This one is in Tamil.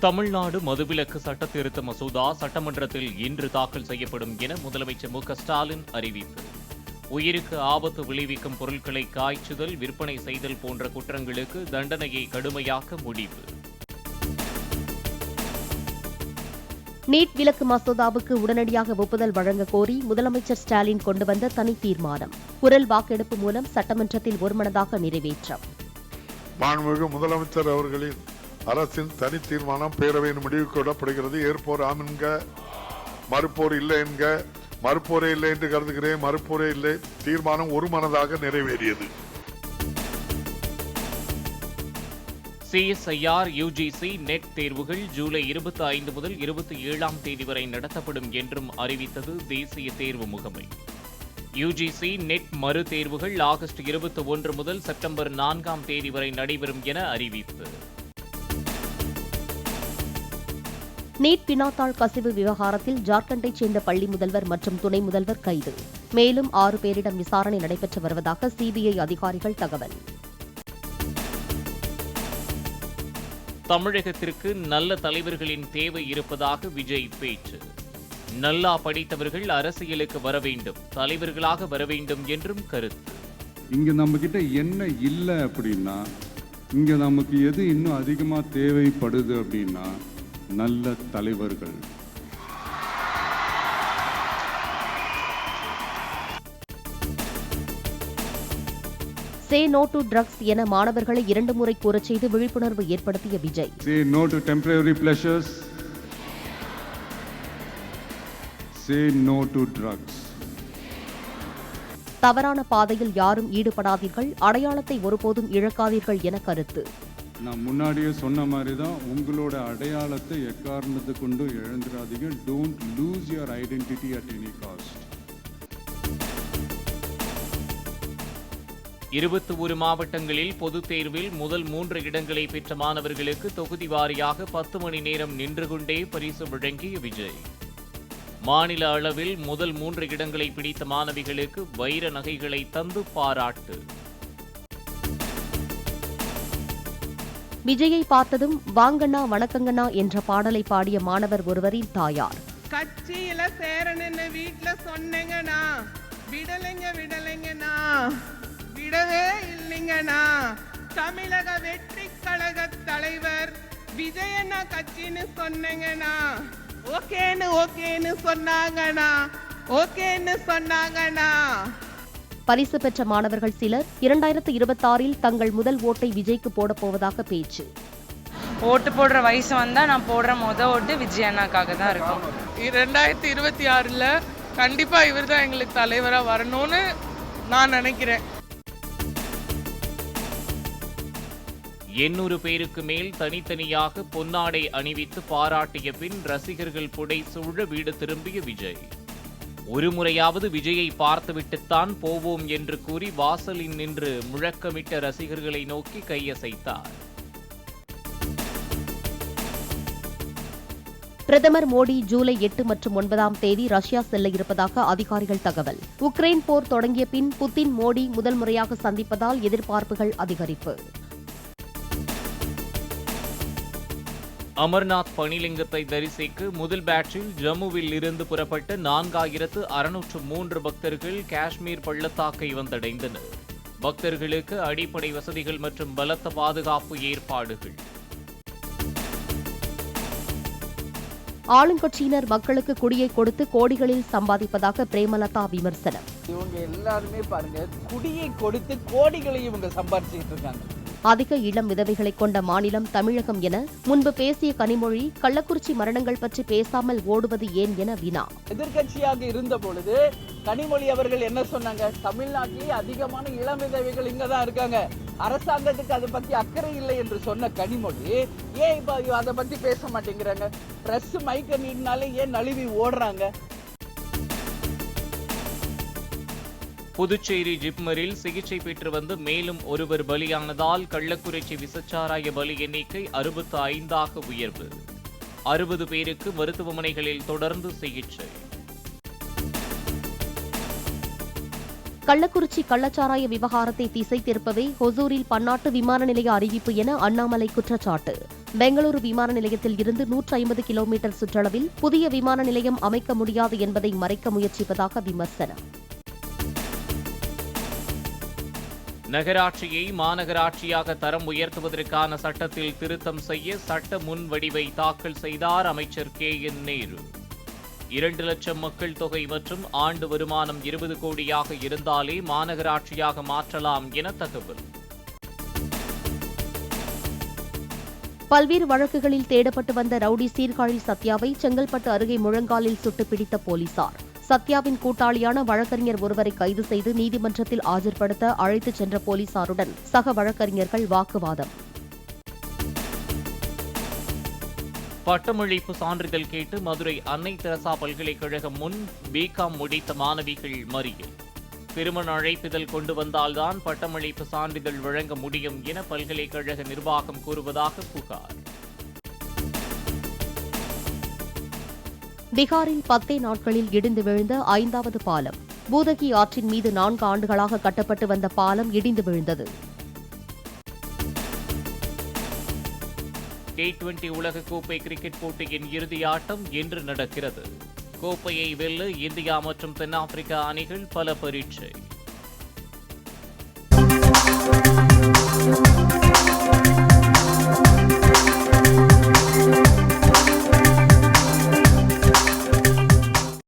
தமிழ்நாடு மதுவிலக்கு சட்ட திருத்த மசோதா சட்டமன்றத்தில் இன்று தாக்கல் செய்யப்படும் என முதலமைச்சர் மு.க.ஸ்டாலின் அறிவிப்பு. உயிருக்கு ஆபத்து விளைவிக்கும் பொருட்களை காய்ச்சுதல், விற்பனை செய்தல் போன்ற குற்றங்களுக்கு தண்டனையை கடுமையாக்க முடிவு. நீட் விலக்கு மசோதாவுக்கு உடனடியாக ஒப்புதல் வழங்க கோரி முதலமைச்சர் ஸ்டாலின் கொண்டு வந்த தனி தீர்மானம் குரல் வாக்கெடுப்பு மூலம் சட்டமன்றத்தில் ஒருமனதாக நிறைவேற்றம். மாண்புமிகு முதலமைச்சர் அவர்களின் அரசின் தனி தீர்மானம் பேரவையின் முடிவுக்கு விடப்படுகிறது. ஏற்போர் ஆம் என்க, மறுப்போர் இல்லை என்க. மறுப்போரே இல்லை என்று கருதுகிறேன். மறுப்போரே இல்லை. தீர்மானம் ஒருமனதாக நிறைவேறியது. CSIR UGC நெட் தேர்வுகள் ஜூலை 25 முதல் 27ஆம் தேதி வரை நடத்தப்படும் என்றும் அறிவித்தது தேசிய தேர்வு முகமை. UGC நெட் மறு தேர்வுகள் ஆகஸ்ட் 21 முதல் செப்டம்பர் 4ஆம் தேதி வரை நடைபெறும் என அறிவிப்பு. நீட் வினாத்தாள் கசிவு விவகாரத்தில் ஜார்க்கண்டைச் சேர்ந்த பள்ளி முதல்வர் மற்றும் துணை முதல்வர் கைது. மேலும் 6 பேரிடம் விசாரணை நடைபெற்று வருவதாக CBI அதிகாரிகள் தகவல். தமிழகத்திற்கு நல்ல தலைவர்களின் தேவை இருப்பதாக விஜய் பேச்சு. நல்லா படித்தவர்கள் அரசியலுக்கு வர வேண்டும், தலைவர்களாக வர வேண்டும் என்றும் கருத்து. இங்க நம்ம கிட்ட என்ன இல்லை அப்படின்னா, இங்க நமக்கு எது இன்னும் அதிகமா தேவைப்படுது அப்படின்னா நல்ல தலைவர்கள். சே நோ டு ட்ரக்ஸ் என மாணவர்களை 2 முறை கூறச் செய்து விழிப்புணர்வு ஏற்படுத்திய Vijay. Say no to temporary pleasures. Say no to drugs. தவறான பாதையில் யாரும் ஈடுபடாதீர்கள், அடையாளத்தை ஒருபோதும் இழக்காதீர்கள் என கருத்து. நான் முன்னாடியே சொன்ன மாதிரி தான், உங்களோட அடையாளத்தை எக்காரணத்தை கொண்டு இழந்துடாதீங்க. Don't lose your identity at any cost. 21 மாவட்டங்களில் பொதுத் தேர்வில் முதல் 3 இடங்களை பெற்ற மாணவர்களுக்கு தொகுதி வாரியாக 10 மணி நேரம் நின்று கொண்டே பரிசு வழங்கிய விஜய். மாநில அளவில் முதல் 3 இடங்களை பிடித்த மாணவிகளுக்கு வைர நகைகளை தந்து பாராட்டு. விஜயை பார்த்ததும் வாங்கண்ணா வணக்கங்கண்ணா என்ற பாடலை பாடிய மாணவர் ஒருவரின் தாயார். கட்சியில சேரணுன்னு வீட்டுல சொன்னீங்கண்ணா, விடலைங்கண்ணா, விடவே இல்லைங்கண்ணா. தமிழக வெற்றி கழக தலைவர் விஜயண்ணா கட்சின்னு சொன்னீங்கண்ணா, ஓகேன்னு சொன்னாங்கண்ணா. பரிசு பெற்ற மாணவர்கள் சிலர் 2026இல் தங்கள் முதல் ஓட்டை விஜய்க்கு போடப் போவதாக பேச்சு. ஓட்டு போடுற வயசு வந்தா நான் போடுற ஓட்டு விஜய் அண்ணாக்காக தான் இருக்கும். 2026ல கண்டிப்பா இவர் தான் எங்களுக்கு தலைவரா வரணும்னு நான் நினைக்கிறேன். 800 பேருக்கு மேல் தனித்தனியாக பொன்னாடை அணிவித்து பாராட்டிய பின் ரசிகர்கள் புடை சூழ வீடு திரும்பிய விஜய். ஒரு முறையாவது விஜயை பார்த்துவிட்டுத்தான் போவோம் என்று கூறி வாசலில் நின்று முழக்கமிட்ட ரசிகர்களை நோக்கி கையசைத்தார். பிரதமர் மோடி ஜூலை 8 மற்றும் 9ஆம் தேதி ரஷ்யா செல்ல இருப்பதாக அதிகாரிகள் தகவல். உக்ரைன் போர் தொடங்கிய பின் புதின் மோடி முதல் முறையாக சந்திப்பதால் எதிர்பார்ப்புகள் அதிகரிப்பு. அமர்நாத் பனிலிங்கத்தை தரிசிக்க முதல் பேட்சில் ஜம்முவில் இருந்து புறப்பட்ட 4603 பக்தர்கள் காஷ்மீர் பள்ளத்தாக்கை வந்தடைந்தனர். பக்தர்களுக்கு அடிப்படை வசதிகள் மற்றும் பலத்த பாதுகாப்பு ஏற்பாடுகள். ஆளுங்கட்சியினர் மக்களுக்கு குடியை கொடுத்து கோடிகளில் சம்பாதிப்பதாக பிரேமலதா விமர்சனம். இவங்க எல்லாருமே பாருங்க, குடியை கொடுத்து கோடிகளை இவங்க சம்பாதிச்சுட்டு இருக்காங்க. அதிக இளம் விதவைகளை கொண்ட மாநிலம் தமிழகம் என முன்பு பேசிய கனிமொழி, கள்ளக்குறிச்சி மரணங்கள் பற்றி பேசாமல் ஓடுவது ஏன் என வினா. எதிர்கட்சியாக இருந்த பொழுது கனிமொழி அவர்கள் என்ன சொன்னாங்க? தமிழ்நாட்டிலேயே அதிகமான இளம் விதவைகள் இங்கதான் இருக்காங்க, அரசாங்கத்துக்கு அதை பத்தி அக்கறை இல்லை என்று சொன்ன கனிமொழி ஏன் இப்ப அதை பத்தி பேச மாட்டேங்கிறாங்க? பிரஸ் மைக்க நீடினாலே ஏன் நழுவி ஓடுறாங்க? புதுச்சேரி ஜிப்மரில் சிகிச்சை பெற்று வந்து மேலும் ஒருவர் பலியானதால் கள்ளக்குறிச்சி விசச்சாராய பலி எண்ணிக்கை 65ஆக உயர்வு. 60 பேருக்கு மருத்துவமனைகளில் தொடர்ந்து சிகிச்சை. கள்ளக்குறிச்சி கள்ளச்சாராய விவகாரத்தை திசை திருப்பவே ஹொசூரில் பன்னாட்டு விமான நிலைய அறிவிப்பு என அண்ணாமலை குற்றச்சாட்டு. பெங்களூரு விமான நிலையத்தில் இருந்து 150 கிலோமீட்டர் சுற்றளவில் புதிய விமான நிலையம் அமைக்க முடியாது என்பதை மறைக்க முயற்சிப்பதாக விமர்சனம். நகராட்சியை மாநகராட்சியாக தரம் உயர்த்துவதற்கான சட்டத்தில் திருத்தம் செய்ய சட்ட முன்வடிவை தாக்கல் செய்தார் அமைச்சர் KN நேரு. 2 லட்சம் மக்கள் தொகை மற்றும் ஆண்டு வருமானம் 20 கோடியாக இருந்தாலே மாநகராட்சியாக மாற்றலாம் என தகவல். பல்வேறு வழக்குகளில் தேடப்பட்டு வந்த ரவுடி சீர்காழி சத்யாவை செங்கல்பட்டு அருகே முழங்காலில் சுட்டு பிடித்த போலீசார். சத்யாவின் கூட்டாளியான வழக்கறிஞர் ஒருவரை கைது செய்து நீதிமன்றத்தில் ஆஜர்படுத்த அழைத்துச் சென்ற போலீசாருடன் சக வழக்கறிஞர்கள் வாக்குவாதம். பட்டமளிப்பு சான்றிதழ் கேட்டு மதுரை அன்னை தெரசா பல்கலைக்கழகம் முன் பிகாம் முடித்த மாணவிகள் மறியல். திருமண அழைப்பிதழ் கொண்டு வந்தால்தான் பட்டமளிப்பு சான்றிதழ் வழங்க முடியும் என பல்கலைக்கழக நிர்வாகம் கூறுவதாக புகார். பீகாரில் 10 நாட்களில் இடிந்து விழுந்த 5வது பாலம். பூதகி ஆற்றின் மீது 4 ஆண்டுகளாக கட்டப்பட்டு வந்த பாலம் இடிந்து விழுந்தது. T20 உலகக்கோப்பை கிரிக்கெட் போட்டியின் இறுதி ஆட்டம் இன்று நடக்கிறது. கோப்பையை வெல்ல இந்தியா மற்றும் தென்னாப்பிரிக்கா அணிகள் பல பரீட்சை.